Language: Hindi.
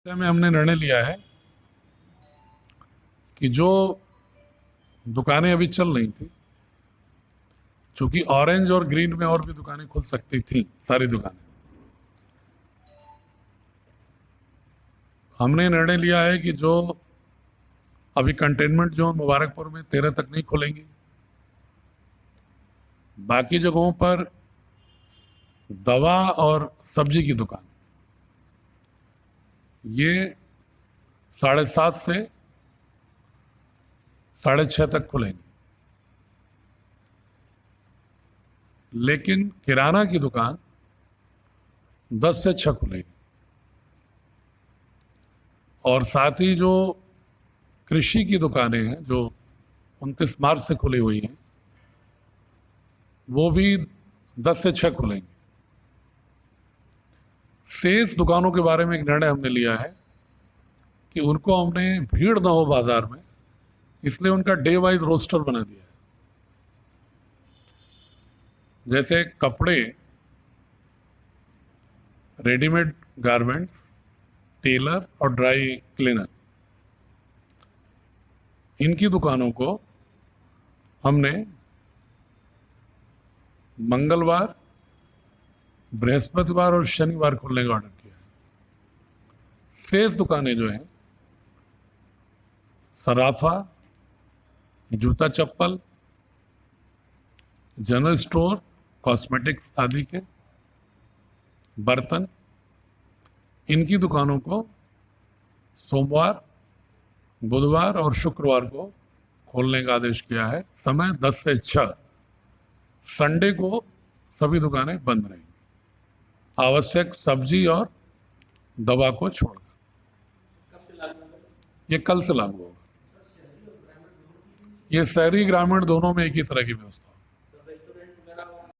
में हमने निर्णय लिया है कि जो दुकानें अभी चल रही थी, चूंकि ऑरेंज और ग्रीन में और भी दुकानें खुल सकती थी, सारी दुकानें, हमने निर्णय लिया है कि जो अभी कंटेनमेंट जोन मुबारकपुर में 13 तक नहीं खुलेंगी, बाकी जगहों पर दवा और सब्जी की दुकान ये 7:30 से 6:30 तक खुलेंगी, लेकिन किराना की दुकान 10 से 6 खुलेगी। और साथ ही जो कृषि की दुकानें हैं जो 29 मार्च से खुली हुई हैं, वो भी 10 से 6 खुलेंगी। शेष दुकानों के बारे में एक निर्णय हमने लिया है कि उनको हमने भीड़ ना हो बाजार में, इसलिए उनका डे वाइज रोस्टर बना दिया है। जैसे कपड़े, रेडीमेड गारमेंट्स, टेलर और ड्राई क्लीनर, इनकी दुकानों को हमने मंगलवार, बृहस्पतिवार और शनिवार खोलने का ऑर्डर किया है। शेष दुकानें जो हैं सराफा, जूता चप्पल, जनरल स्टोर, कॉस्मेटिक्स आदि के, बर्तन, इनकी दुकानों को सोमवार, बुधवार और शुक्रवार को खोलने का आदेश किया है। समय 10 से 6। संडे को सभी दुकानें बंद रहेंगी, आवश्यक सब्जी और दवा को छोड़कर। ये कल से लागू होगा। ये शहरी ग्रामीण दोनों में एक ही तरह की व्यवस्था।